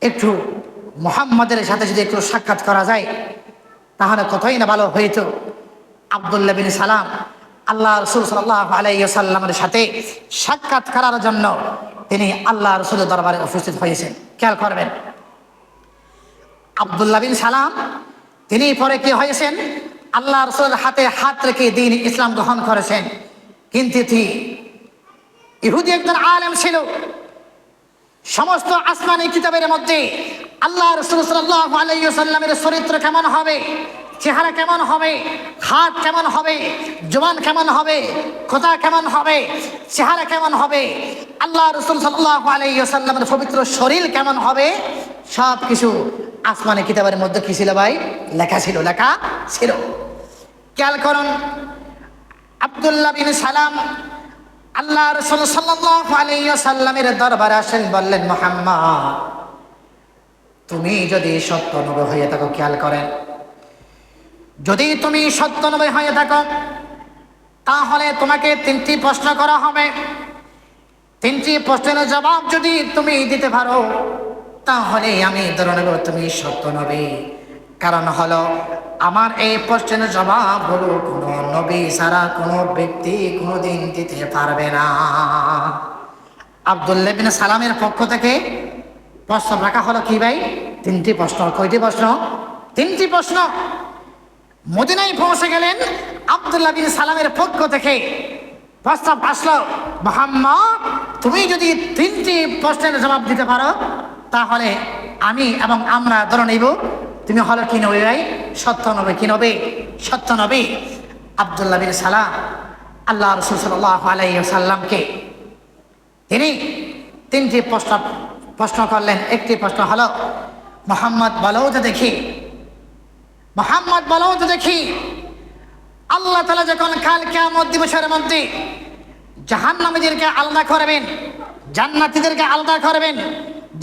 একটু মুহাম্মাদের সাথে যদি একটু সাক্ষাৎ করা যায় তাহলে কতই না ভালো হইত। আব্দুল্লাহ বিন সালাম আল্লাহ রসুল সাল্লাল্লাহু আলাইহি ওয়াসাল্লামের সাথে সাক্ষাৎ করার জন্য তিনি আল্লাহ রসুলের দরবারে উপস্থিত হয়েছেন। খেয়াল করবেন, আব্দুল্লাহ বিন সালাম তিনি পরে কি হয়েছেন? আল্লাহ রসুলের হাতে হাত রেখে দ্বীন ইসলাম গ্রহণ করেছেন। কিন্তু ইহুদি একজন আলেম ছিল। সমস্ত আসমানি কিতাবের মধ্যে আল্লাহ রাসূল সাল্লাল্লাহু আলাইহি ওয়াসাল্লামের চরিত্র কেমন হবে, চেহারা কেমন হবে, হাত কেমন হবে, জবান কেমন হবে, কথা কেমন হবে, চেহারা কেমন হবে, আল্লাহ রাসূল সাল্লাল্লাহু আলাইহি ওয়াসাল্লামের পবিত্র শরীর কেমন হবে, সব কিছু আসমানে কিতাবের মধ্যে কি ছিল ভাই? লেখা ছিল। খেয়াল করুন, আব্দুল্লাহ বিন সালাম আল্লাহ রাসূল সাল্লাল্লাহু আলাইহি ওয়াসাল্লামের দরবারে আসেন, বললেন, মুহাম্মদ, তুমি যদি সত্য নবী হয়ে থাকো, খেয়াল করেন, যদি তুমি সত্য নবী হয়ে থাকো তাহলে তোমাকে 3টি প্রশ্ন করা হবে। 3টি প্রশ্নের জবাব যদি তুমি দিতে পারো তাহলে আমি ধরে নেব তুমি সত্য নবী। কারণ হলো, আমার এই প্রশ্নের জবাব হলো কোনো নবী ছাড়া কোনো ব্যক্তি কোনোদিন দিতে পারবে না। আব্দুল্লাহ বিন সালামের পক্ষ থেকে প্রশ্ন রাখা হলো কি ভাই? 3টি প্রশ্ন। কয়টি প্রশ্ন? 3টি প্রশ্ন। মদিনায় পৌঁছে গেলেন, আব্দুল্লাহ বিন সালামের পক্ষ থেকে প্রস্তাব আসলো, মুহাম্মদ, তুমি যদি 3টি প্রশ্নের জবাব দিতে পারো তাহলে আমি এবং আমরা ধরে নিব তুমি হলো কি নবী ভাই? সত্য নবী। কি নবী? সত্য নবী। আব্দুল্লাহ বিন সালাম আল্লাহ রাসূল সাল্লাল্লাহু আলাইহি ওয়াসাল্লামকে তিনি 3টি প্রশ্ন করলেন। একটি প্রশ্ন হলো, মুহাম্মদ বলো তো দেখি, মুহাম্মদ বলো তো দেখি, আল্লাহ তাআলা যখন কাল কিয়ামত দিবসের মধ্যে জাহান্নামীদেরকে আলাদা করবেন, জান্নাতীদেরকে আলাদা করবেন,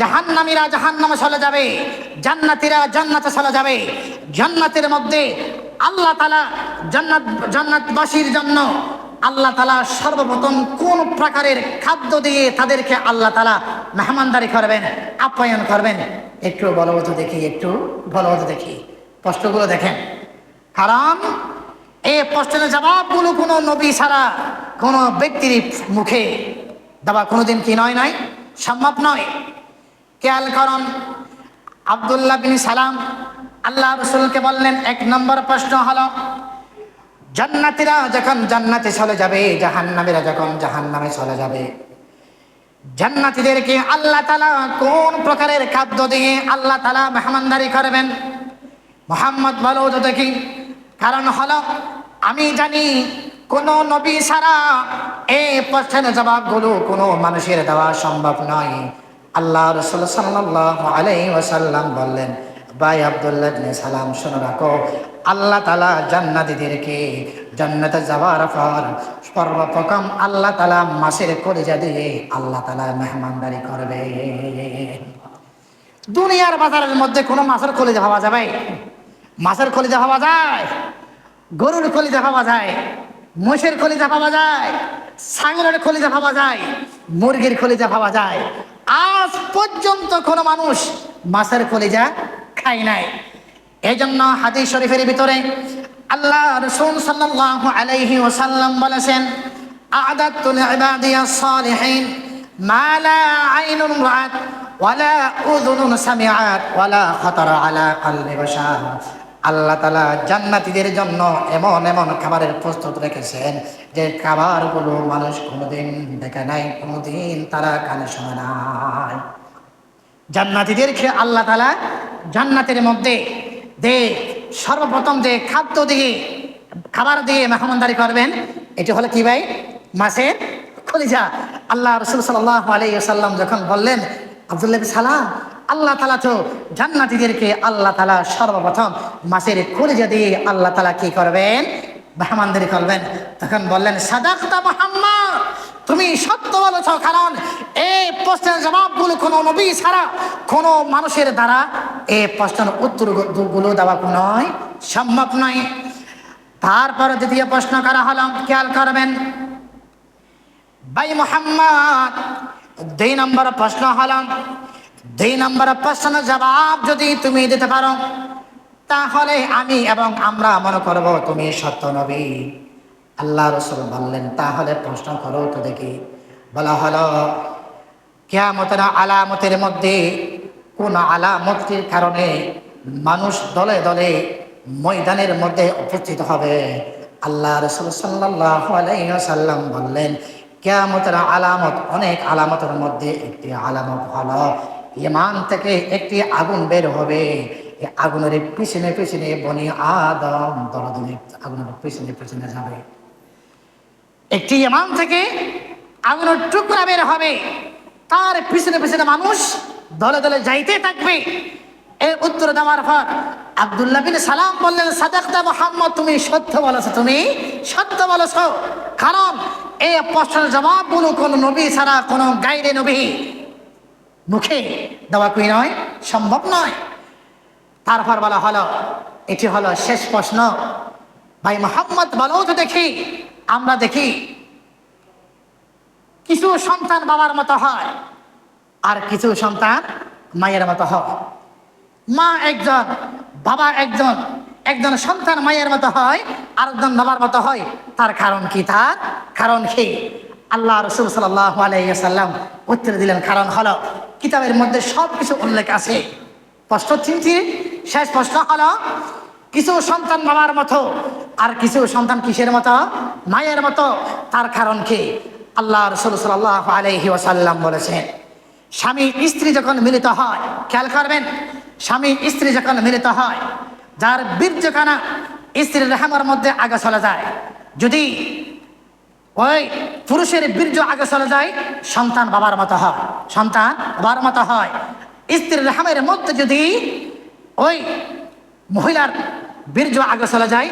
জাহান্নামীরা জাহান্নামে চলে যাবে, জান্নাতীরা জান্নাতে চলে যাবে, জান্নাতের মধ্যে আল্লাহ তাআলা জান্নাতবাসীর জন্য আল্লাহ তাআলা সর্বপ্রথম কোন প্রকারের খাদ্য দিয়ে তাদেরকে আল্লাহ তাআলা মেহমানদারি করবেন, আপ্যায়ন করবেন? একটু বলো তো দেখি, একটু বলো তো দেখি। প্রশ্নগুলো দেখেন, কারণ এই প্রশ্নের জবাবগুলো কোনো নবী ছাড়া কোনো ব্যক্তির মুখে দেওয়া কোনোদিন কি নয় সম্ভব নয়। খেয়াল করুন, আব্দুল্লাহ বিন সালাম আল্লাহ রাসূলকে বললেন, 1 নম্বর প্রশ্ন হলো, জান্নাতীরা যখন জান্নাতে চলে যাবে, জাহান্নামীরা যখন জাহান্নামে চলে যাবে, জান্নাতীদেরকে আল্লাহ তাআলা কোন প্রকারের খাদ্য দিয়ে আল্লাহ তাআলা মেহমানদারি করবেন? মুহাম্মদ বলো তো দেখি। কারণ হলো, আমি জানি কোন নবী ছাড়া এই প্রশ্নের জবাবগুলো কোনো মানুষের দেওয়া সম্ভব নয়। আল্লাহ রাসূল সাল্লাল্লাহু আলাইহি ওয়াসাল্লাম বললেন, ভাই আব্দুল্লাহ বিন সালাম, শোনো রাখো, আল্লাহ তাআলা জান্নাতীদেরকে জান্নাতে যাওয়ার পর সর্বপ্রথম আল্লাহ তাআলা মাছের কলিজা দিয়ে আল্লাহ তাআলা মেহমানদারি করবে। দুনিয়ার বাজারের মধ্যে কোনো মাছের কলিজা পাওয়া যাবে? মাছের কলিজা পাওয়া যায়, গরুর কলিজা পাওয়া যায়, মোষের কলিজা পাওয়া যায়, ছাগলের কলিজা পাওয়া যায়, মুরগির কলিজা পাওয়া যায়। আজ পর্যন্ত কোনো মানুষ মাছের কলিজা খায় নাই। এই জন্য হাদিস শরীফের ভিতরে আল্লাহ রাসূল সাল্লাল্লাহু আলাইহি ওয়াসাল্লাম বলেছেন, আ'দাতু লিইবাদিয়াস সালিহিন মা লা আইনুন রাআত ওয়ালা উযুনুন সামিআত ওয়ালা খাতারা আলা কলবি বাশার। আল্লাহ তাআলা জান্নাতীদের জন্য এমন এমন খাবারের প্রস্তুত রেখেছেন যে খাবারগুলো মানুষ কোনোদিন দেখে নাই, কোনোদিন তারা কানে শোনে নাই। জান্নাতীদেরকে আল্লাহ তাআলা জান্নাতের মধ্যে সর্বপ্রথম খাদ্য দিয়ে, খাবার দিয়ে মেহমানদারি করবেন। এটি হলো কি ভাই? মাছের কলিজা। আল্লাহ রাসূল সাল্লাল্লাহু আলাইহি ওয়াসাল্লাম যখন বললেন, আব্দুল্লাহ বিন সালাম, আল্লাহ তাআলা তো জান্নাতীদেরকে আল্লাহ তাআলা সর্বপ্রথম মাছের কলিজা দিয়ে আল্লাহ তাআলা কি করবেন? মেহমানদারি করবেন। তখন বললেন, সাদাকতা মুহাম্মদ, তুমি সত্য বলেছ। কারণ এই প্রশ্নের জবাবগুলো কোনো নবী ছাড়া কোনো মানুষের দ্বারা এই প্রশ্নের উত্তরগুলো দেওয়া কোনো সম্ভব নয়। তারপর দ্বিতীয় প্রশ্ন করা হলো, খেয়াল করবেন ভাই মুহাম্মদ, 2 নম্বর প্রশ্ন হলো, 2 নম্বর প্রশ্নের জবাব যদি তুমি দিতে পারো তাহলে আমি এবং আমরা মনে করব তুমি সত্য নবী। আল্লাহ রাসূল বললেন, তাহলে প্রশ্ন করো তো দেখি। বলা হলো, কিয়ামতের আলামতের মধ্যে কোন আলামতের কারণে মানুষ দলে দলে ময়দানের মধ্যে উপস্থিত হবে? আল্লাহ রাসূল সাল্লাল্লাহু আলাইহি ওয়াসাল্লাম বললেন, কিয়ামতের আলামত, অনেক আলামতের মধ্যে একটি আলামত হলো, ঈমান থেকে একটি আগুন বের হবে। এই আগুনের পিছনে পিছনে বনি আদম দলাদলি আগুনের পিছনে পিছনে যাবে। একটি ইমাম থেকে আগুনের টুকরা বের হবে, তার পিছনে পিছনে মানুষ দলে দলে যাইতে থাকবে। এর উত্তর দেওয়ার পর আব্দুল্লাহ বিন সালাম বললেন, সাদাকতা মুহাম্মদ, তুমি সত্য বলেছো, তুমি সত্য বলেছো। কারণ এই প্রশ্নের জবাবগুলো কোন নবী ছাড়া কোন গাইডে নবী মুখে দেওয়া কি নয়, সম্ভব নয়। তারপর বলা হলো, এটি হলো শেষ প্রশ্ন। ভাই মুহাম্মদ বলো তো দেখি, আমরা দেখি কিছু সন্তান বাবার মতো হয় আর কিছু সন্তান মায়ের মতো হয়। মা একজন, বাবা একজন, একজন সন্তান মায়ের মতো হয় আর একজন বাবার মতো হয়। তার কারণ কি? তার কারণ কি? আল্লাহ রাসূল সাল্লাল্লাহু আলাইহি ওয়াসাল্লাম উত্তর দিলেন, কারণ হলো কিতাবের মধ্যে সব কিছু উল্লেখ আছে। প্রশ্ন তিনটি, শেষ প্রশ্ন হলো কিছু সন্তান বাবার মতো আর কিছু সন্তান কিসের মতো? মায়ের মতো। তার কারণ কি? আল্লাহ রাসূল সাল্লাল্লাহু আলাইহি ওয়াসাল্লাম বলেছেন, স্বামী স্ত্রী যখন মিলিত হয়, খেয়াল করবেন, স্বামী স্ত্রী যখন মিলিত হয়, যার বীর্যকণা স্ত্রীর রেহেমের মধ্যে আগে চলে যায়, যদি ওই পুরুষের বীর্য আগে চলে যায়, সন্তান বাবার মতো হয়, সন্তান বাবার মতো হয়। স্ত্রীর রেহেমের মধ্যে যদি ওই মহিলার বীর্য আগে চলে যায়,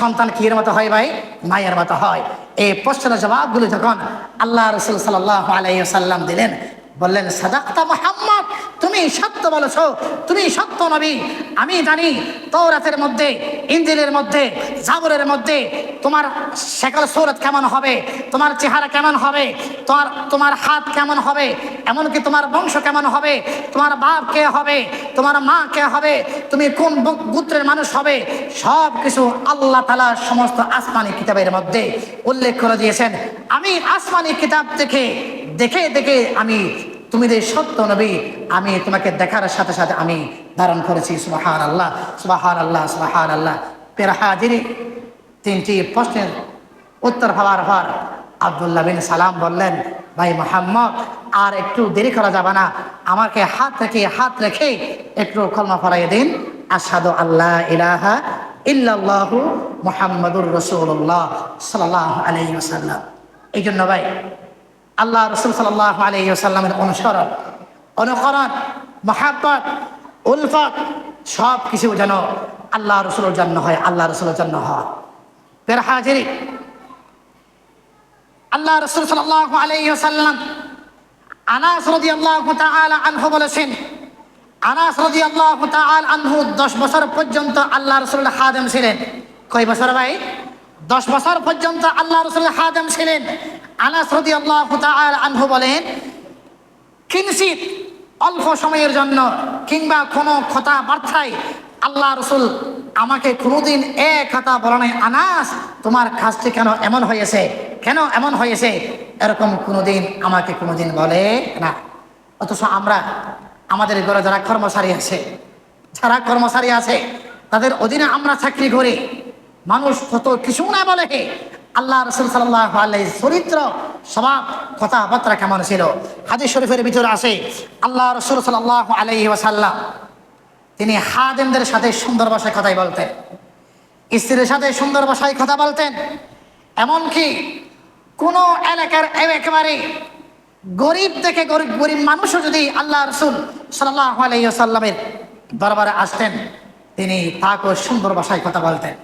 সন্তান কি এর মতো হয় ভাই? মায়ের মতো হয়। এই প্রশ্নের জবাবগুলো যখন আল্লাহ রাসূল সাল্লাল্লাহু আলাইহি ওয়াসাল্লাম দিলেন, বললেন, সাদাকতা মুহাম্মদ, তুমি সত্য বলেছো, তুমি সত্য নবী। আমি জানি তাওরাতের মধ্যে, ইনজিলের মধ্যে, জাবুরের মধ্যে তোমার শেকল সূরত কেমন হবে, তোমার চেহারা কেমন হবে, তোমার হাত কেমন হবে, এমনকি তোমার বংশ কেমন হবে, তোমার বাপ কে হবে, তোমার মা কে হবে, তুমি কোন গোত্রের মানুষ হবে, সব কিছু আল্লাহ তাআলা সমস্ত আসমানি কিতাবের মধ্যে উল্লেখ করে দিয়েছেন। আমি আসমানি কিতাব থেকে দেখে দেখে আমি তুমি যে সত্য নবী, আমি তোমাকে দেখার সাথে সাথে আমি ধারণ করেছি। সুবহানাল্লাহ, সুবহানাল্লাহ, সুবহানাল্লাহ। প্রিয় হাজির, তিনটি প্রশ্নের উত্তর হওয়ার পর আব্দুল্লাহ বিন সালাম বললেন, ভাই মুহাম্মদ, আর একটু দেরি করা যাবে না, আমাকে হাত রেখে একটু কলমা পড়াইয়ে দিন, আশহাদু আল্লা ইলাহা ইল্লাল্লাহু মুহাম্মাদুর রাসূলুল্লাহ সাল্লাল্লাহু আলাইহি ওয়াসাল্লাম। এই জন্য ভাই আল্লাহ রাসূল সাল্লাল্লাহু আলাইহি ওয়াসাল্লামের অনুকরণ, মহাব্বত, উলফত সব কিছু যেন আল্লাহ রাসূলের জন্য হয়, আল্লাহ রাসূলের জন্য হয়। প্রিয় হাজির, আল্লাহ রাসূল সাল্লাল্লাহু আলাইহি ওয়াসাল্লাম আনাস রাদিয়াল্লাহু তাআলা আনহু বলেছেন, আনাস রাদিয়াল্লাহু তাআলা আনহু 10 বছর পর্যন্ত আল্লাহ রাসূলের খাদেম ছিলেন। কয় বছর ভাই? 10 বছর পর্যন্ত আল্লাহ রাসূলের খাদেম ছিলেন। আনাস রাদিয়াল্লাহু তাআলা আনহু বলেন, কিঞ্চিত অল্প সময়ের জন্য কিংবা কোনো কথাবার্তায় আল্লাহ রাসূল আমাকে কোনোদিন এক কথা বলে নাই, আনাস তোমার কাজটি কেন এমন হয়েছে, কেন এমন হয়েছে, এরকম কোনোদিন আমাকে কোনোদিন বলে না। অথচ আমরা আমাদের ঘরে যারা কর্মচারী আছে তাদের অধীনে আমরা চাকরি করি, মানুষ কত কিছু না বলে, আল্লাহ রাসূল সাল্লাল্লাহু আলাইহি চরিত্র, স্বভাব, কথাবার্তা কেমন ছিল। হাদিস শরীফের ভিতরে আছে, আল্লাহ রাসূল সাল্লাল্লাহু আলাইহি ওয়াসাল্লাম তিনি খাদেমদের সাথে সুন্দর ভাষায় কথাই বলতেন, স্ত্রীর সাথে সুন্দর ভাষায় কথা বলতেন। এমনকি কোন এলাকার একেবারে গরিব থেকে গরিব মানুষও যদি আল্লাহ রাসূল সাল্লাল্লাহু আলাইহি ওয়াসাল্লামের দরবারে আসতেন, তিনি তাকে সুন্দর ভাষায় কথা বলতেন,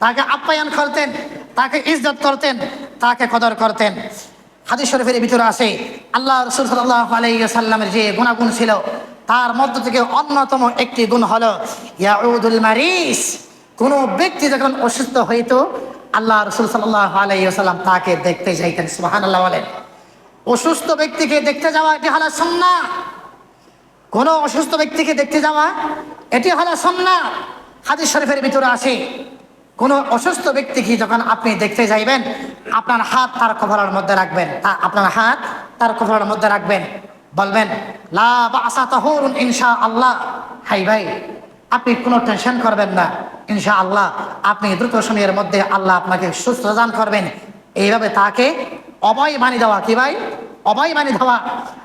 তাকে আপ্যায়ন করতেন, তাকে ইজ্জত করতেন, তাকে কদর করতেন। হাদিস শরীফের ভিতরে আছে, আল্লাহ রাসূল সাল্লাল্লাহু আলাইহি ওয়াসাল্লামের যে গুণাগুণ ছিল তার মধ্য থেকে অন্যতম একটি গুণ হলো ইয়াউদুল মারিস। কোনো ব্যক্তি যখন অসুস্থ হইতো আল্লাহ রাসূল সাল্লাল্লাহু আলাইহি ওয়াসাল্লাম তাকে দেখতে যাইতেন। সুবহানাল্লাহ বলেন। অসুস্থ ব্যক্তিকে দেখতে যাওয়া এটি হলো সুন্নাহ। কোনো অসুস্থ ব্যক্তিকে দেখতে যাওয়া এটি হলো সুন্নাহ। হাদিস শরীফের ভিতরে আছে, কোনো অসুস্থ ব্যক্তিকে যখন আপনি দেখতে যাইবেন, আপনার হাত তার কপালের মধ্যে রাখবেন, আপনার হাত তার কপালের মধ্যে রাখবেন, বলবেন লা বাসা তাহুরুন ইনশাআল্লাহ। হাই ভাই, আপনি কোনো টেনশন করবেন না, ইনশাআল্লাহ আপনি দ্রুত সময়ের মধ্যে আল্লাহ আপনাকে সুস্থ দান করবেন। এইভাবে তাকে অভয় বাণী দেওয়া, কি ভাই? অভয় বাণী দেওয়া।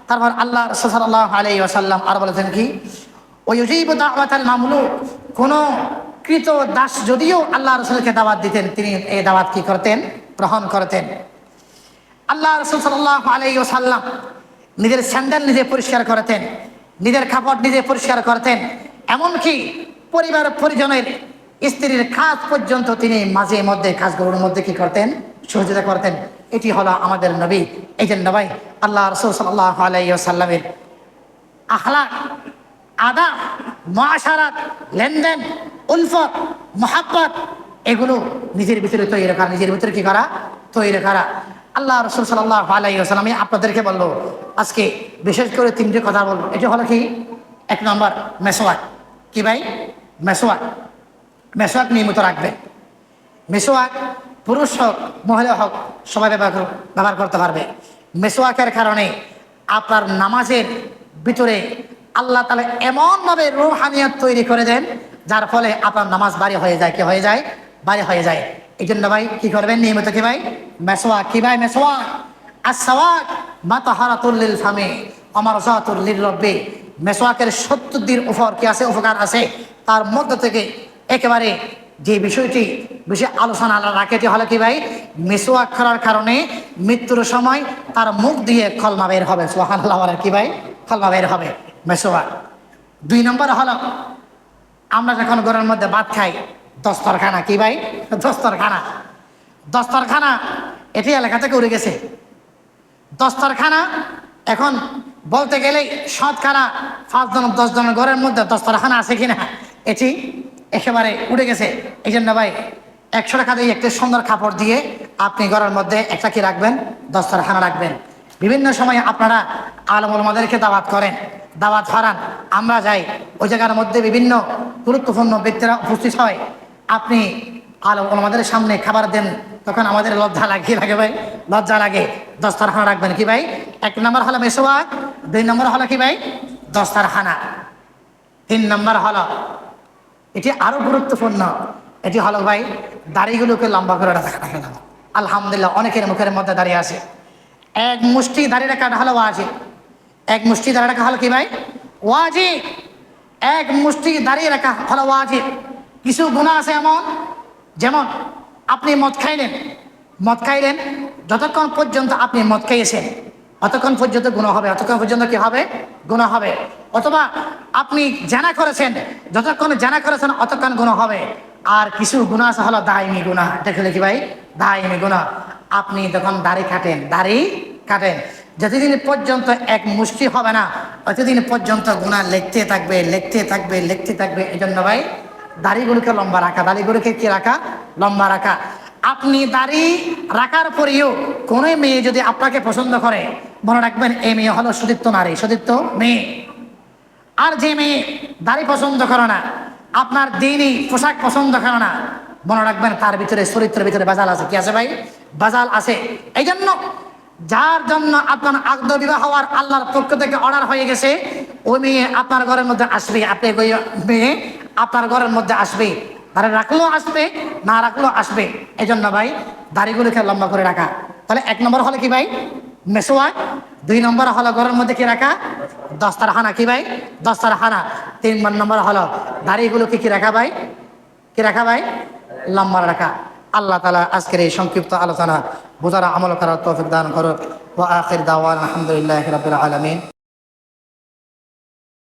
তারপর আল্লাহ রাসূল সাল্লাল্লাহু আলাইহি ওয়াসাল্লাম আর বলেছেন কি, ওয়ায়ুজিবু দাওয়াতাল মামলুক, কোনো কৃত দাস যদিও আল্লাহ রসুলকে দাওয়াত দিতেন, তিনি এই দাওয়াত কি করতেন? গ্রহণ করতেন। আল্লাহ রসুল সাল্লাল্লাহু আলাইহি ওয়াসাল্লাম নিজের স্যান্ডেল নিজে পরিষ্কার করতেন, নিজের কাপড় নিজে পরিষ্কার করতেন, এমনকি পরিবার পরিজনের স্ত্রীর কাজ পর্যন্ত তিনি মাঝে মধ্যে কাজগুলোর মধ্যে কি করতেন? সহযোগিতা করতেন। এটি হলো আমাদের নবী। এই জন্য ভাই আল্লাহ রসুল সাল্লাল্লাহু আলাইহি ওয়াসাল্লামের আখলাক, আদাব, মুআশারাত, লেনদেন, উলফত, মোহাব্বত, এগুলো নিজের ভিতরে তৈরি করা, নিজের ভিতরে কি করা? তৈরি করা। আল্লাহ রসুল সাল্লাল্লাহু আলাইহি ওয়াসাল্লাম আপনাদেরকে বললো আজকে বিশেষ করে তিনটে কথা বলবো। এটি হলো কি? এক নম্বর মেসওয়াক। কি ভাই? মেসওয়াক। মেসওয়াক নিয়মিত রাখবেন। মেসওয়াক পুরুষ হোক মহিলা হোক সবাই ব্যবহার করতে পারবে। মেসওয়াকের কারণে আপনার নামাজের ভিতরে আল্লাহ তাআলা এমনভাবে রূহানিয়ত তৈরি করে দেন, যার ফলে আপনার নামাজ বাড়ি হয়ে যায়। কি হয়ে যায়? বাড়ি হয়ে যায়। এই জন্য ভাই কি করবেন? নিয়মিত কি ভাই? মেসওয়াক। কি ভাই? মেসওয়াক। আসওয়াক মাতাহারাতুল লিল ফামি ওয়া মারযাতুল লিররাব্বি। মেসওয়াকের 70 উপর কি আছে? উপকার আছে। তার মধ্য থেকে একেবারে যে বিষয়টি বেশি আলোচনা রাখেটি হলো কি ভাই? মেসওয়াক করার কারণে মৃত্যুর সময় তার মুখ দিয়ে কলমা বের হবে। সুবহানাল্লাহ। কি ভাই? কলমা বের হবে। মেসওয়াক। 2 নম্বর হলো আমরা যখন ঘরের মধ্যে ভাত খাই, দস্তরখানা। কি ভাই? দস্তরখানা। দস্তরখানা এটি এলাকা থেকে উড়ে গেছে। দস্তরখানা এখন বলতে গেলেই শতকরা 5 জন 10 জনের ঘরের মধ্যে দস্তরখানা আছে কিনা এটি একেবারে উড়ে গেছে। এই জন্য ভাই 100 টাকা দিয়ে একটা সুন্দর কাপড় দিয়ে আপনি ঘরের মধ্যে একটা কি রাখবেন? দস্তরখানা রাখবেন। বিভিন্ন সময় আপনারা আলেম ওলামাদেরকে দাওয়াত করেন, দাওয়াত হারান, আমরা যাই, ওই জায়গার মধ্যে বিভিন্ন গুরুত্বপূর্ণ ব্যক্তিরা উপস্থিত হয়। আপনি আলেম ওলামাদের সামনে খাবার দেন, তখন আমাদের লজ্জা লাগে ভাই, লজ্জা লাগে। দস্তরখানা রাখবেন। কি ভাই? 1 নম্বর হলো মেসওয়াক। 2 নম্বর হলো কি ভাই? দস্তরখানা। 3 নম্বর হলো, এটি আরো গুরুত্বপূর্ণ, এটি হলো ভাই দাড়িগুলোকে লম্বা করে রাখা। আলহামদুলিল্লাহ অনেকের মুখের মধ্যে দাঁড়িয়ে আছে। 1 মুষ্টি দাড়ি রাখাটা হলো ওয়াজিব। 1 মুষ্টি দাড়ি রাখা হলো কি ভাই? ওয়াজিব। 1 মুষ্টি দাঁড়িয়ে রাখা হলো ওয়াজিব। কিছু গুনাহ আছে এমন, যেমন আপনি মদ খাইলেন, মদ খাইলেন, যতক্ষণ পর্যন্ত আপনি মদ খাইয়েছেন অতক্ষণ পর্যন্ত গুনাহ হবে, অতক্ষণ পর্যন্ত কি হবে? গুনাহ হবে। অথবা আপনি জানা করেছেন, যতক্ষণ জানা করেছেন অতক্ষণ গুনাহ হবে। আর কিছু গুনাহ আছে হলো দায়মি গুনাহ। এটা খেলে কি ভাই? দায়মি গুনাহ। আপনি যখন দাড়ি কাটেন, দাড়ি কাটেন, যতদিন পর্যন্ত 1 মুষ্টি হবে না ততদিন পর্যন্ত গুনাহ লিখতে থাকবে, লিখতে থাকবে, লিখতে থাকবে। এই জন্য ভাই দাড়িগুলোকে লম্বা রাখা, দাড়িগুলোকে কি রাখা? লম্বা রাখা। আপনি দাড়ি রাখার পরেও কোনো মেয়ে যদি আপনাকে পছন্দ করে, মনে রাখবেন এই মেয়ে হলো সতীর্থ নারী, সতীর্থ মেয়ে। আর যে মেয়ে দাড়ি পছন্দ করে না, আপনার দ্বীনি পোশাক পছন্দ করে না, মনে রাখবেন তার ভিতরে চরিত্রের ভিতরে বাজাল আছে। কি আছে ভাই? বাজাল আছে। এই জন্য যার জন্য আপনার আকদ বিবাহ হওয়ার আল্লাহর পক্ষ থেকে অর্ডার হয়ে গেছে, ওই মেয়ে আপনার ঘরের মধ্যে আসবে। আপনি ওই মেয়ে আপনার ঘরের মধ্যে আসবে, দাড়ি রাখলেও আসবে, না রাখলেও আসবে। এই জন্য ভাই দাড়িগুলোকে লম্বা করে রাখা। তাহলে 1 নম্বর হলো কি ভাই? মেসওয়াক। 2 নম্বর হলো ঘরের মধ্যে কি রাখা? দস্তরখানা। কি ভাই? দস্তরখানা। 3 নম্বর হলো দাড়িগুলোকে কি রাখা ভাই? কি রাখা ভাই? লম্বা রাখা। আল্লাহ তাআলা আজকের এই সংক্ষিপ্ত আলোচনা বোঝার আমল করার তৌফিক দান করুক। ওয়া আখির দাওয়ানা আলহামদুলিল্লাহি রাব্বিল আলামিন।